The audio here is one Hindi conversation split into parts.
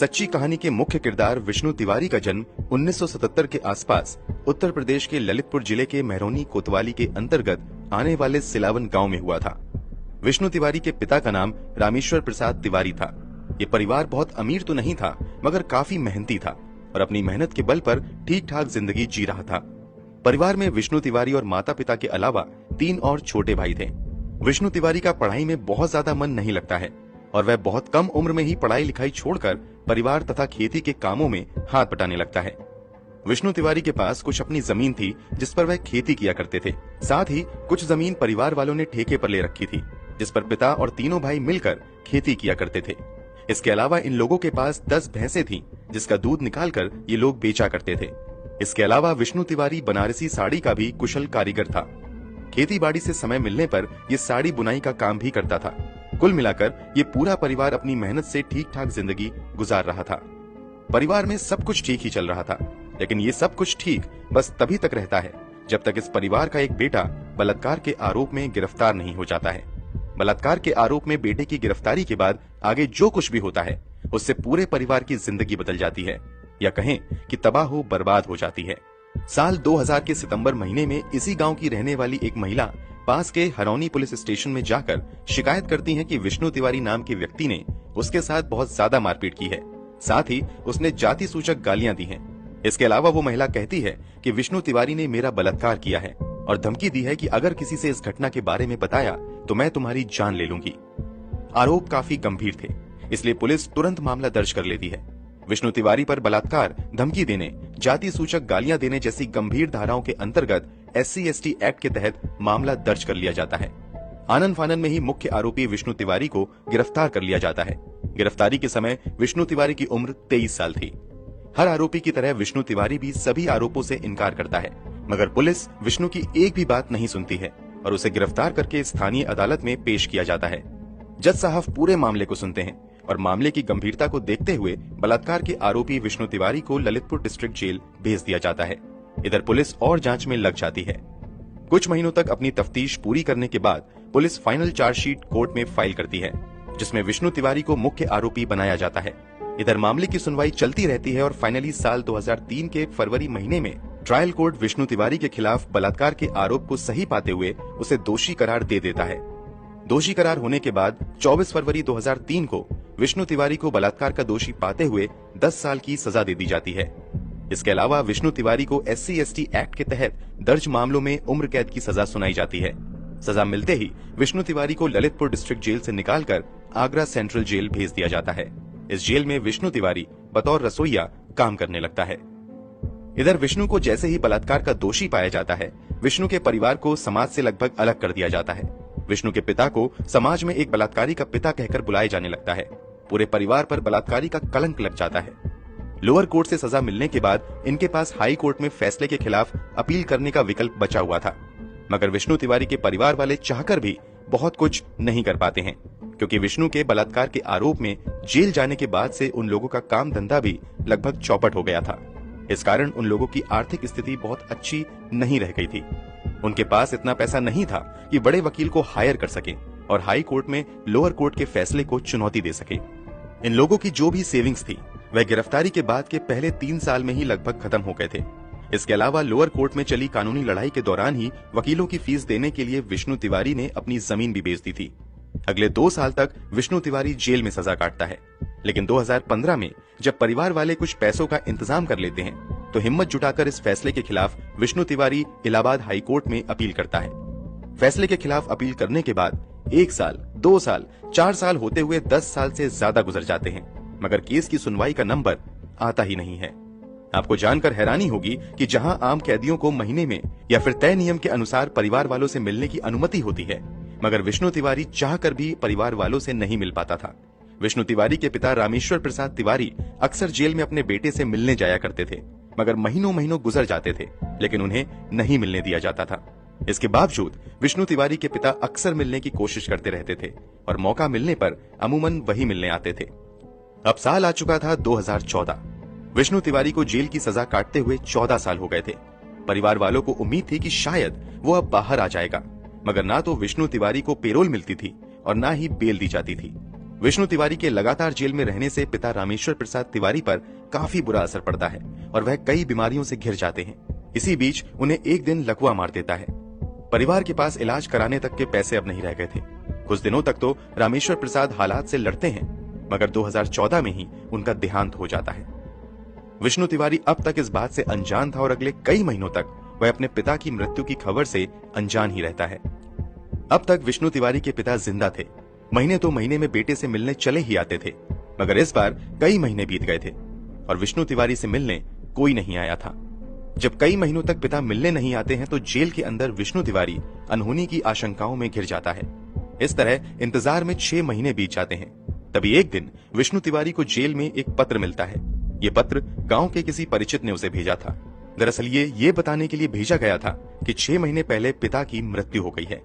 सच्ची कहानी के मुख्य किरदार विष्णु तिवारी का जन्म 1977 के आसपास उत्तर प्रदेश के ललितपुर जिले के मेहरौनी कोतवाली के अंतर्गत आने वाले सिलावन गांव में हुआ था। विष्णु तिवारी के पिता का नाम रामेश्वर प्रसाद तिवारी था। ये परिवार बहुत अमीर तो नहीं था, मगर काफी मेहनती था और अपनी मेहनत के बल पर ठीक ठाक जिंदगी जी रहा था। परिवार में विष्णु तिवारी और माता पिता के अलावा 3 और छोटे भाई थे। विष्णु तिवारी का पढ़ाई में बहुत ज्यादा मन नहीं लगता है और वह बहुत कम उम्र में ही पढ़ाई लिखाई छोड़कर परिवार तथा खेती के कामों में हाथ बटाने लगता है। विष्णु तिवारी के पास कुछ अपनी जमीन थी जिस पर वह खेती किया करते थे। साथ ही कुछ जमीन परिवार वालों ने ठेके पर ले रखी थी जिस पर पिता और तीनों भाई मिलकर खेती किया करते थे। इसके अलावा इन लोगों के पास 10 भैंसें थीं जिसका दूध निकालकर ये लोग बेचा करते थे। इसके अलावा विष्णु तिवारी बनारसी साड़ी का भी कुशल कारीगर था। खेती बाड़ी से समय मिलने पर ये साड़ी बुनाई का काम भी करता था। कुल मिलाकर ये पूरा परिवार अपनी मेहनत से ठीक ठाक जिंदगी गुजार रहा था। परिवार में सब कुछ ठीक ही चल रहा था, लेकिन ये सब कुछ ठीक बस तभी तक रहता है जब तक इस परिवार का एक बेटा बलात्कार के आरोप में गिरफ्तार नहीं हो जाता है। बलात्कार के आरोप में बेटे की गिरफ्तारी के बाद आगे जो कुछ भी होता है उससे पूरे परिवार की जिंदगी बदल जाती है, या कहें कि तबाह हो बर्बाद हो जाती है। साल 2000 के सितंबर महीने में इसी गांव की रहने वाली एक महिला पास के हरौनी पुलिस स्टेशन में जाकर शिकायत करती है कि विष्णु तिवारी नाम के व्यक्ति ने उसके साथ बहुत ज्यादा मारपीट की है। साथ ही उसने जाति सूचक गालियां दी हैं। इसके अलावा वो महिला कहती है कि विष्णु तिवारी ने मेरा बलात्कार किया है और धमकी दी है कि अगर किसी से इस घटना के बारे में बताया तो मैं तुम्हारी जान ले लूंगी। आरोप काफी गंभीर थे, इसलिए पुलिस तुरंत मामला दर्ज कर लेती है। विष्णु तिवारी पर बलात्कार, धमकी देने, जाति सूचक गालियां देने जैसी गंभीर धाराओं के अंतर्गत SC/ST एक्ट के तहत मामला दर्ज कर लिया जाता है। आनन फानन में ही मुख्य आरोपी विष्णु तिवारी को गिरफ्तार कर लिया जाता है। गिरफ्तारी के समय विष्णु तिवारी की उम्र 23 साल थी। हर आरोपी की तरह विष्णु तिवारी भी सभी आरोपों से इनकार करता है, मगर पुलिस विष्णु की एक भी बात नहीं सुनती है और उसे गिरफ्तार करके स्थानीय अदालत में पेश किया जाता है। जज साहब पूरे मामले को सुनते हैं और मामले की गंभीरता को देखते हुए बलात्कार के आरोपी विष्णु तिवारी को ललितपुर डिस्ट्रिक्ट जेल भेज दिया जाता है। इधर पुलिस और जांच में लग जाती है। कुछ महीनों तक अपनी तफ्तीश पूरी करने के बाद पुलिस फाइनल चार्जशीट कोर्ट में फाइल करती है, जिसमें विष्णु तिवारी को मुख्य आरोपी बनाया जाता है। इधर मामले की सुनवाई चलती रहती है और फाइनली साल 2003 के फरवरी महीने में ट्रायल कोर्ट विष्णु तिवारी के खिलाफ बलात्कार के आरोप को सही पाते हुए उसे दोषी करार दे देता है। दोषी करार होने के बाद 24 फरवरी 2003 को विष्णु तिवारी को बलात्कार का दोषी पाते हुए 10 साल की सजा दे दी जाती है। इसके अलावा विष्णु तिवारी को SC/ST एक्ट के तहत दर्ज मामलों में उम्र कैद की सजा सुनाई जाती है। सजा मिलते ही विष्णु तिवारी को ललितपुर डिस्ट्रिक्ट जेल से निकालकर आगरा सेंट्रल जेल भेज दिया जाता है। इस जेल में विष्णु तिवारी बतौर रसोइया काम करने लगता है। इधर विष्णु को जैसे ही बलात्कार का दोषी पाया जाता है, विष्णु के परिवार को समाज से लगभग अलग कर दिया जाता है। विष्णु के पिता को समाज में एक बलात्कारी का पिता कहकर बुलाया जाने लगता है। पूरे परिवार पर बलात्कारी का कलंक लग जाता है। लोअर कोर्ट से सजा मिलने के बाद इनके पास हाई कोर्ट में फैसले के खिलाफ अपील करने का विकल्प बचा हुआ था, मगर विष्णु तिवारी के परिवार वाले चाहकर भी बहुत कुछ नहीं कर पाते हैं, क्योंकि विष्णु के बलात्कार के आरोप में जेल जाने के बाद से उन लोगों का काम धंधा भी लगभग चौपट हो गया था। इस कारण उन लोगों की आर्थिक स्थिति बहुत अच्छी नहीं रह गई थी। उनके पास इतना पैसा नहीं था कि बड़े वकील को हायर कर सके और हाई कोर्ट में लोअर कोर्ट के फैसले को चुनौती दे सके। इन लोगों की जो भी सेविंग्स थी वह गिरफ्तारी के बाद के पहले 3 साल में ही लगभग खत्म हो गए थे। इसके अलावा लोअर कोर्ट में चली कानूनी लड़ाई के दौरान ही वकीलों की फीस देने के लिए विष्णु तिवारी ने अपनी जमीन भी बेच दी थी। अगले 2 साल तक विष्णु तिवारी जेल में सजा काटता है, लेकिन 2015 में जब परिवार वाले कुछ पैसों का इंतजाम कर लेते हैं तो हिम्मत जुटाकर इस फैसले के खिलाफ विष्णु तिवारी इलाहाबाद हाई कोर्ट में अपील करता है। फैसले के खिलाफ अपील करने के बाद 1 साल, 2 साल, 4 साल होते हुए 10 साल से ज्यादा गुजर जाते हैं, मगर केस की सुनवाई का नंबर आता ही नहीं है। आपको जानकर हैरानी होगी कि जहां आम कैदियों को महीने में या फिर तय नियम के अनुसार परिवार वालों से मिलने की अनुमति होती है, मगर विष्णु तिवारी चाहकर भी परिवार वालों से नहीं मिल पाता था। विष्णु तिवारी के पिता रामेश्वर प्रसाद तिवारी अक्सर जेल में अपने बेटे से मिलने जाया करते थे, मगर महीनों महीनों गुजर जाते थे, लेकिन उन्हें नहीं मिलने दिया जाता था। इसके बावजूद विष्णु तिवारी के पिता अक्सर मिलने की कोशिश करते रहते थे और मौका मिलने पर अमूमन वही मिलने आते थे। अब साल आ चुका था 2014। विष्णु तिवारी को जेल की सजा काटते हुए 14 साल हो गए थे। परिवार वालों को उम्मीद थी कि शायद वो अब बाहर आ जाएगा, मगर ना तो विष्णु तिवारी को पेरोल मिलती थी और ना ही बेल दी जाती थी। विष्णु तिवारी के लगातार जेल में रहने से पिता रामेश्वर प्रसाद तिवारी पर काफी बुरा असर पड़ता है और वह कई बीमारियों से घिर जाते हैं। इसी बीच उन्हें एक दिन लकवा मार देता है। परिवार के पास इलाज कराने तक के पैसे अब नहीं रह गए थे। कुछ दिनों तक तो रामेश्वर प्रसाद हालात से लड़ते हैं, मगर 2014 में ही उनका देहांत हो जाता है। विष्णु तिवारी अब तक इस बात से अनजान था और अगले कई महीनों तक वह अपने पिता की मृत्यु की खबर से अनजान ही रहता है। अब तक विष्णु तिवारी के पिता जिंदा थे। महीने तो महीने में बेटे से मिलने चले ही आते थे, मगर इस बार कई महीने बीत गए थे और विष्णु तिवारी से मिलने कोई नहीं आया था। जब कई महीनों तक पिता मिलने नहीं आते हैं तो जेल के अंदर विष्णु तिवारी अनहोनी की आशंकाओं में घिर जाता है। इस तरह इंतजार में 6 महीने बीत जाते हैं। तभी एक दिन विष्णु तिवारी को जेल में एक पत्र मिलता है। ये पत्र गांव के किसी परिचित ने उसे भेजा था। दरअसल ये बताने के लिए भेजा गया था कि 6 महीने पहले पिता की मृत्यु हो गई है।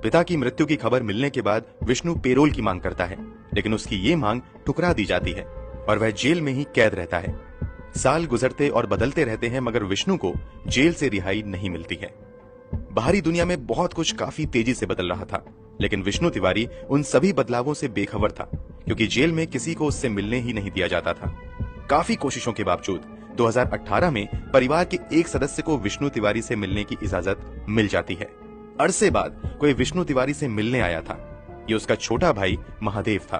पिता की मृत्यु की खबर मिलने के बाद विष्णु पेरोल की मांग करता है, लेकिन उसकी ये मांग ठुकरा दी जाती है और वह जेल में ही कैद रहता है। साल गुजरते और बदलते रहते हैं, मगर विष्णु को जेल से रिहाई नहीं मिलती है। बाहरी दुनिया में बहुत कुछ काफी तेजी से बदल रहा था, लेकिन विष्णु तिवारी उन सभी बदलावों से बेखबर था, क्योंकि जेल में किसी को उससे मिलने ही नहीं दिया जाता था। काफी कोशिशों के बावजूद 2018 में परिवार के एक सदस्य को विष्णु तिवारी से मिलने की इजाजत मिल जाती है। अरसे बाद कोई विष्णु तिवारी से मिलने आया था। ये उसका छोटा भाई महादेव था।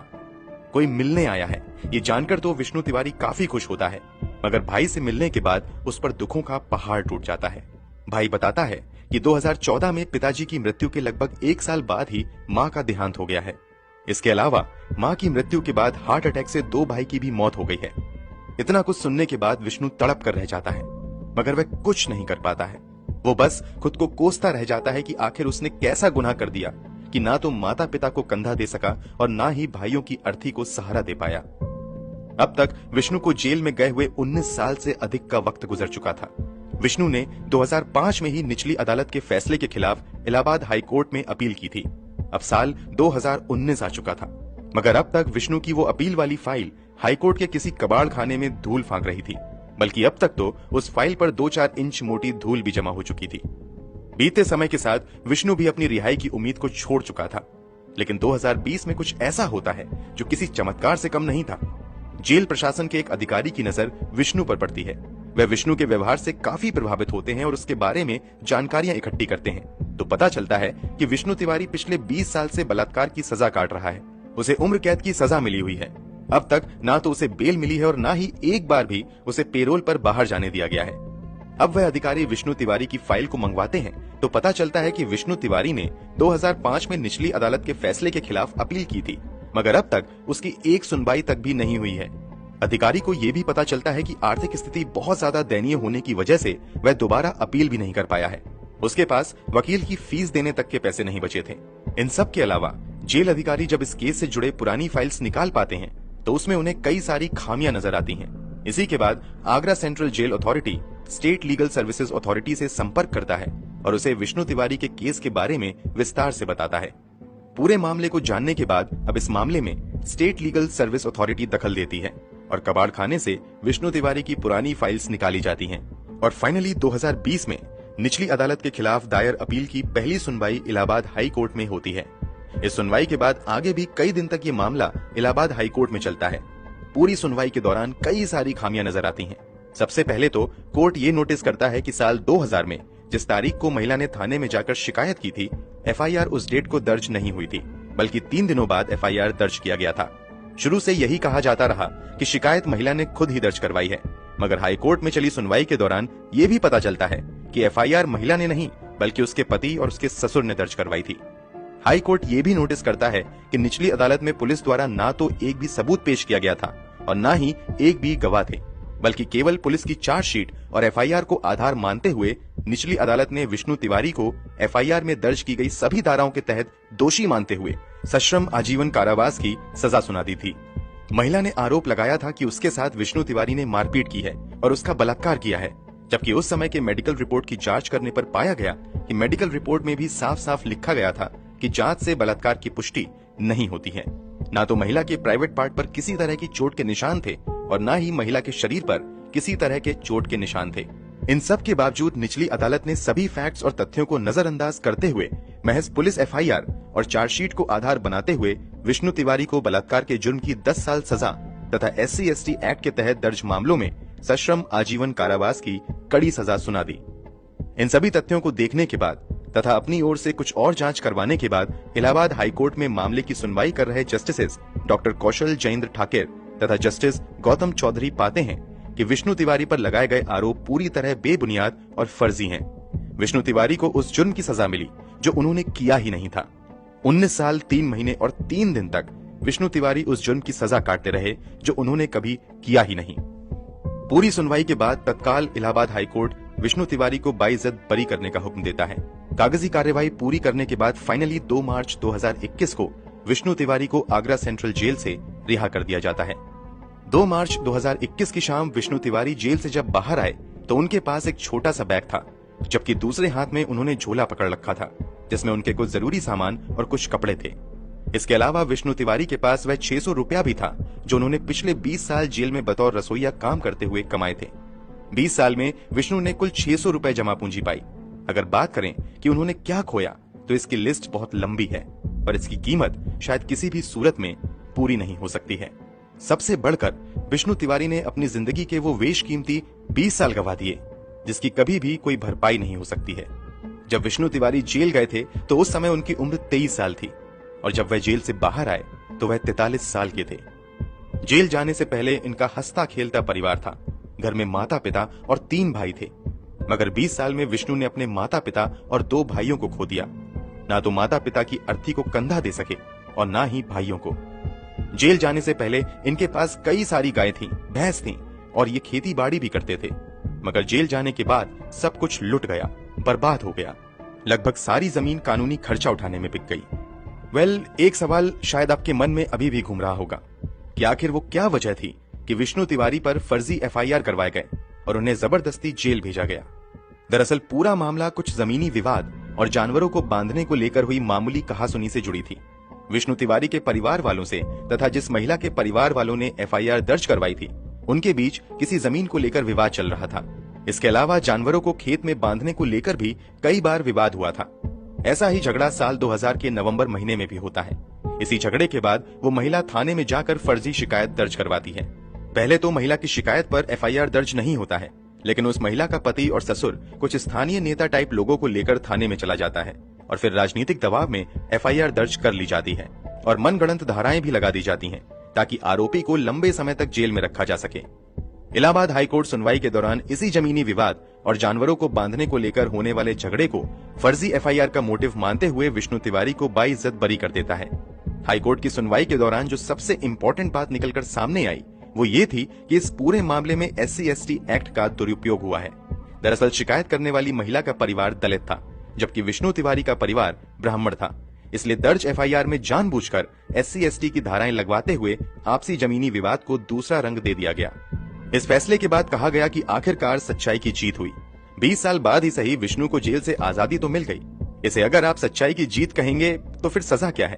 कोई मिलने आया है ये जानकर तो विष्णु तिवारी काफी खुश होता है, मगर भाई से मिलने के बाद उस पर दुखों का पहाड़ टूट जाता है। भाई बताता है कि 2014 में पिताजी की मृत्यु के लगभग 1 साल बाद ही मां का देहांत हो गया है। इसके अलावा मां की मृत्यु के बाद हार्ट अटैक से 2 भाई की भी मौत हो गई है। इतना कुछ सुनने के बाद विष्णु तड़प कर रह जाता है, मगर वह कुछ नहीं कर पाता है। वो बस खुद को कोसता रह जाता है कि आखिर उसने कैसा गुनाह कर दिया कि ना तो माता पिता को कंधा दे सका और ना ही भाइयों की अर्थी को सहारा दे पाया। अब तक विष्णु को जेल में गए हुए 19 साल से अधिक का वक्त गुजर चुका था। विष्णु ने 2005 में ही निचली अदालत के फैसले के खिलाफ इलाहाबाद हाई कोर्ट में अपील की थी। अब साल 2019 आ चुका था, मगर अब तक विष्णु की वो अपील वाली फाइल हाईकोर्ट के किसी कबाड़ खाने में धूल फांक रही थी, बल्कि अब तक तो उस फाइल पर 2-4 इंच मोटी धूल भी जमा हो चुकी थी। बीते समय के साथ विष्णु भी अपनी रिहाई की उम्मीद को छोड़ चुका था, लेकिन 2020 में कुछ ऐसा होता है जो किसी चमत्कार से कम नहीं था। जेल प्रशासन के एक अधिकारी की नजर विष्णु पर पड़ती है। वह विष्णु के व्यवहार से काफी प्रभावित होते हैं और उसके बारे में जानकारियां इकट्ठी करते हैं, तो पता चलता है कि विष्णु तिवारी पिछले 20 साल से बलात्कार की सजा काट रहा है। उसे उम्र कैद की सजा मिली हुई है। अब तक ना तो उसे बेल मिली है और ना ही एक बार भी उसे पेरोल पर बाहर जाने दिया गया है। अब वह अधिकारी विष्णु तिवारी की फाइल को मंगवाते हैं तो पता चलता है कि विष्णु तिवारी ने 2005 में निचली अदालत के फैसले के खिलाफ अपील की थी, मगर अब तक उसकी एक सुनवाई तक भी नहीं हुई है। अधिकारी को यह भी पता चलता है कि आर्थिक स्थिति बहुत ज्यादा दयनीय होने की वजह से वह दोबारा अपील भी नहीं कर पाया है। उसके पास वकील की फीस देने तक के पैसे नहीं बचे थे। इन सब के अलावा जेल अधिकारी जब इस केस से जुड़े पुरानी फाइल्स निकाल पाते हैं तो उसमें उन्हें कई सारी खामियां नजर आती हैं। इसी के बाद Agra central jail authority state legal services authority से संपर्क करता है और उसे विष्णु तिवारी के केस के बारे में विस्तार से बताता है। पूरे मामले को जानने के बाद अब इस मामले में स्टेट लीगल सर्विस अथॉरिटी दखल देती है और कबाड़ खाने से विष्णु तिवारी की पुरानी फाइल्स निकाली जाती हैं और फाइनली 2020 में निचली अदालत के खिलाफ दायर अपील की पहली सुनवाई इलाहाबाद हाई कोर्ट में होती है। इस सुनवाई के बाद आगे भी कई दिन तक ये मामला इलाहाबाद हाई कोर्ट में चलता है। पूरी सुनवाई के दौरान कई सारी खामियां नजर आती हैं। सबसे पहले तो कोर्ट ये नोटिस करता है कि साल 2000 में जिस तारीख को महिला ने थाने में जाकर शिकायत की थी, एफआईआर उस डेट को दर्ज नहीं हुई थी, बल्कि 3 दिनों बाद एफआईआर दर्ज किया गया था। शुरू से यही कहा जाता रहा कि शिकायत महिला ने खुद ही दर्ज करवाई है, मगर हाई कोर्ट में चली सुनवाई के दौरान ये भी पता चलता है कि एफआईआर महिला ने नहीं बल्कि उसके पति और उसके ससुर ने दर्ज करवाई थी। हाई कोर्ट ये भी नोटिस करता है कि निचली अदालत में पुलिस द्वारा ना तो एक भी सबूत पेश किया गया था और ना ही एक भी गवाह थे, बल्कि केवल पुलिस की चार्जशीट और एफआईआर को आधार मानते हुए निचली अदालत ने विष्णु तिवारी को एफआईआर में दर्ज की गई सभी धाराओं के तहत दोषी मानते हुए सश्रम आजीवन कारावास की सजा सुना दी थी। महिला ने आरोप लगाया था कि उसके साथ विष्णु तिवारी ने मारपीट की है और उसका बलात्कार किया है, जबकि उस समय के मेडिकल रिपोर्ट की जांच करने पर पाया गया कि मेडिकल रिपोर्ट में भी साफ साफ लिखा गया था कि जांच से बलात्कार की पुष्टि नहीं होती है। ना तो महिला के प्राइवेट पार्ट पर किसी तरह की चोट के निशान थे और ना ही महिला के शरीर पर किसी तरह के चोट के निशान थे। इन सब के बावजूद निचली अदालत ने सभी फैक्ट्स और तथ्यों को नजरअंदाज करते हुए महज पुलिस एफआईआर और चार्जशीट को आधार बनाते हुए विष्णु तिवारी को बलात्कार के जुर्म की 10 साल सजा तथा SC/ST एक्ट के तहत दर्ज मामलों में सश्रम आजीवन कारावास की कड़ी सजा सुना दी। इन सभी तथ्यों को देखने के बाद तथा अपनी ओर से कुछ और जांच करवाने के बाद इलाहाबाद हाईकोर्ट में मामले की सुनवाई कर रहे जस्टिसेस डॉक्टर कौशल जयेंद्र ठाकुर तथा जस्टिस गौतम चौधरी पाते हैं कि विष्णु तिवारी पर लगाए गए आरोप पूरी तरह बेबुनियाद और फर्जी हैं। विष्णु तिवारी को उस जुर्म की सजा मिली जो उन्होंने किया ही नहीं था। 19 साल 3 महीने और 3 दिन तक विष्णु तिवारी उस जुर्म की सजा काटते रहे जो उन्होंने कभी किया ही नहीं। पूरी सुनवाई के बाद तत्काल इलाहाबाद हाईकोर्ट विष्णु तिवारी को बाइज्जत बरी करने का हुक्म देता है। कागजी कार्यवाही पूरी करने के बाद फाइनली 2 मार्च 2021 को विष्णु तिवारी को आगरा सेंट्रल जेल से रिहा कर दिया जाता है। 2 मार्च 2021 की शाम विष्णु तिवारी जेल से जब बाहर आए तो उनके पास एक छोटा सा बैग था, जबकि दूसरे हाथ में उन्होंने झोला पकड़ रखा था जिसमें उनके कुछ जरूरी सामान और कुछ कपड़े थे। इसके अलावा विष्णु तिवारी के पास वह 600 रुपया भी था जो उन्होंने पिछले 20 साल जेल में बतौर रसोइया काम करते हुए कमाए थे। 20 साल में विष्णु ने कुल 600 रुपए जमा पूंजी पाई। अगर बात करें कि उन्होंने क्या खोया तो इसकी लिस्ट बहुत लंबी है और इसकी कीमत शायद किसी भी सूरत में पूरी नहीं हो सकती है। सबसे बढ़कर विष्णु तिवारी ने अपनी जिंदगी के वो बेशकीमती 20 साल गंवा दिए जिसकी कभी भी कोई भरपाई नहीं हो सकती है। जब विष्णु तिवारी जेल गए थे तो उस समय उनकी उम्र 23 साल थी और जब वह जेल से बाहर आए तो वह 43 साल के थे। जेल जाने से पहले इनका हंसता खेलता परिवार था। घर में माता पिता और 3 भाई थे, मगर 20 साल में विष्णु ने अपने माता पिता और 2 भाइयों को खो दिया। ना तो माता पिता की अर्थी को कंधा दे सके और ना ही भाइयों को। जेल जाने से पहले इनके पास कई सारी गाय थी, भैंस थी और ये खेती बाड़ी भी करते थे, मगर जेल जाने के बाद सब कुछ लुट गया, बर्बाद हो गया। लगभग सारी जमीन कानूनी खर्चा उठाने में बिक गई। एक सवाल शायद आपके मन में अभी भी घूम रहा होगा कि आखिर वो क्या वजह थी कि विष्णु तिवारी पर फर्जी एफआईआर करवाए गए और उन्हें जबरदस्ती जेल भेजा गया। दरअसल पूरा मामला कुछ जमीनी विवाद और जानवरों को बांधने को लेकर हुई मामूली कहासुनी से जुड़ी थी। विष्णु तिवारी के परिवार वालों से तथा जिस महिला के परिवार वालों ने एफआईआर दर्ज करवाई थी उनके बीच किसी जमीन को लेकर विवाद चल रहा था। इसके अलावा जानवरों को खेत में बांधने को लेकर भी कई बार विवाद हुआ था। ऐसा ही झगड़ा साल 2000 के नवंबर महीने में भी होता है। इसी झगड़े के बाद वो महिला थाने में जाकर फर्जी शिकायत दर्ज करवाती है। पहले तो महिला की शिकायत पर एफआईआर दर्ज नहीं होता है, लेकिन उस महिला का पति और ससुर कुछ स्थानीय नेता टाइप लोगों को लेकर थाने में चला जाता है और फिर राजनीतिक दबाव में एफआईआर दर्ज कर ली जाती है और मनगढ़ंत धाराएं भी लगा दी जाती हैं ताकि आरोपी को लंबे समय तक जेल में रखा जा सके। इलाहाबाद हाईकोर्ट सुनवाई के दौरान इसी जमीनी विवाद और जानवरों को बांधने को लेकर होने वाले झगड़े को फर्जी एफआईआर का मोटिव मानते हुए विष्णु तिवारी को बाइज्जत बरी कर देता है। हाईकोर्ट की सुनवाई के दौरान जो सबसे इम्पोर्टेंट बात निकलकर सामने आई वो ये थी कि इस पूरे मामले में SC/ST एक्ट का दुरुपयोग हुआ है। दरअसल शिकायत करने वाली महिला का परिवार दलित था, जबकि विष्णु तिवारी का परिवार ब्राह्मण था। इसलिए दर्ज एफआईआर में जानबूझकर SC/ST की धाराएं लगवाते हुए आपसी जमीनी विवाद को दूसरा रंग दे दिया गया। इस फैसले के बाद कहा गया कि आखिरकार सच्चाई की जीत हुई। 20 साल बाद ही सही विष्णु को जेल से आजादी तो मिल गई। इसे अगर आप सच्चाई की जीत कहेंगे तो फिर सजा क्या है?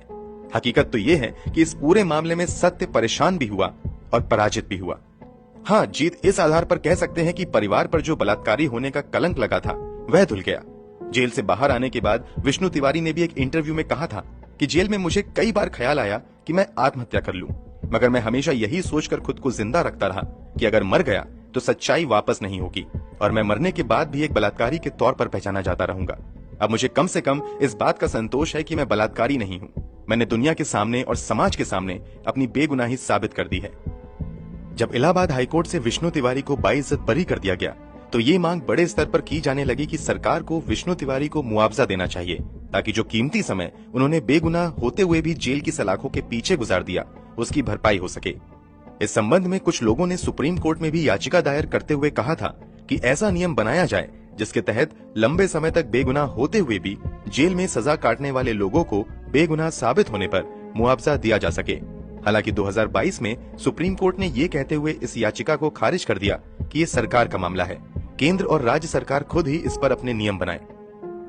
हकीकत तो ये है कि इस पूरे मामले में सत्य परेशान भी हुआ और पराजित भी हुआ। हाँ, जीत इस आधार पर कह सकते हैं कि परिवार पर जो बलात्कारी होने का कलंक लगा था वह धुल गया। जेल से बाहर आने के बाद विष्णु तिवारी ने भी एक इंटरव्यू में कहा था कि जेल में मुझे कई बार ख्याल आया कि मैं आत्महत्या कर लूं, मगर मैं हमेशा यही सोचकर खुद को जिंदा रखता रहा कि अगर मर गया तो सच्चाई वापस नहीं होगी और मैं मरने के बाद भी एक बलात्कारी के तौर पर पहचाना जाता रहूंगा। अब मुझे कम से कम इस बात का संतोष है कि मैं बलात्कारी नहीं हूं। मैंने दुनिया के सामने और समाज के सामने अपनी बेगुनाही साबित कर दी है। जब इलाहाबाद हाईकोर्ट से विष्णु तिवारी को बाइज्जत बरी कर दिया गया तो ये मांग बड़े स्तर पर की जाने लगी कि सरकार को विष्णु तिवारी को मुआवजा देना चाहिए ताकि जो कीमती समय उन्होंने बेगुनाह होते हुए भी जेल की सलाखों के पीछे गुजार दिया उसकी भरपाई हो सके। इस संबंध में कुछ लोगों ने सुप्रीम कोर्ट में भी याचिका दायर करते हुए कहा था कि ऐसा नियम बनाया जाए जिसके तहत लंबे समय तक बेगुनाह होते हुए भी जेल में सजा काटने वाले लोगों को बेगुनाह साबित होने पर मुआवजा दिया जा सके। हालांकि 2022 में सुप्रीम कोर्ट ने ये कहते हुए इस याचिका को खारिज कर दिया कि ये सरकार का मामला है, केंद्र और राज्य सरकार खुद ही इस पर अपने नियम बनाए।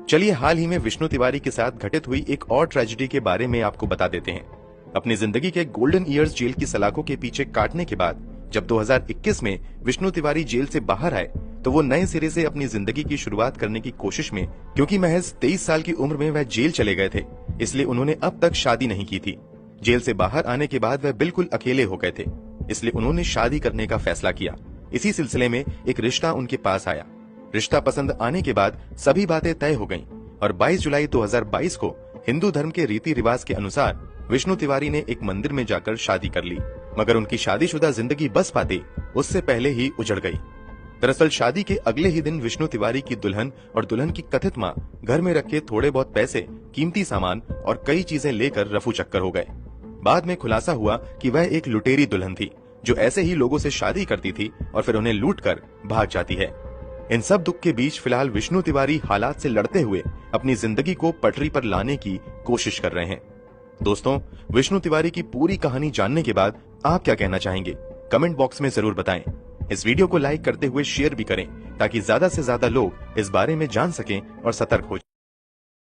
चलिए हाल ही में विष्णु तिवारी के साथ घटित हुई एक और ट्रेजेडी के बारे में आपको बता देते हैं। अपनी जिंदगी के गोल्डन ईयर्स जेल की सलाखों के पीछे काटने के बाद जब 2021 में विष्णु तिवारी जेल से बाहर आए तो वो नए सिरे से अपनी जिंदगी की शुरुआत करने की कोशिश में, क्योंकि महज 23 साल की उम्र में वह जेल चले गए थे, इसलिए उन्होंने अब तक शादी नहीं की थी। जेल से बाहर आने के बाद वह बिल्कुल अकेले हो गए थे, इसलिए उन्होंने शादी करने का फैसला किया। इसी सिलसिले में एक रिश्ता उनके पास आया। रिश्ता पसंद आने के बाद सभी बातें तय हो गईं और 22 जुलाई 2022 को हिंदू धर्म के रीति रिवाज के अनुसार विष्णु तिवारी ने एक मंदिर में जाकर शादी कर ली। मगर उनकी शादीशुदा जिंदगी बस पाती उससे पहले ही उजड़ गई। दरअसल शादी के अगले ही दिन विष्णु तिवारी की दुल्हन और दुल्हन की कथित मां घर में रखे थोड़े बहुत पैसे, कीमती सामान और कई चीजें लेकर रफू चक्कर हो गए। बाद में खुलासा हुआ कि वह एक लुटेरी दुल्हन थी जो ऐसे ही लोगों से शादी करती थी और फिर उन्हें लूट कर भाग जाती है। इन सब दुख के बीच फिलहाल विष्णु तिवारी हालात से लड़ते हुए अपनी जिंदगी को पटरी पर लाने की कोशिश कर रहे हैं। दोस्तों, विष्णु तिवारी की पूरी कहानी जानने के बाद आप क्या कहना चाहेंगे? कमेंट बॉक्स में जरूर बताएं। इस वीडियो को लाइक करते हुए शेयर भी करें ताकि ज्यादा से ज्यादा लोग इस बारे में जान सकें और सतर्क हो जाएं।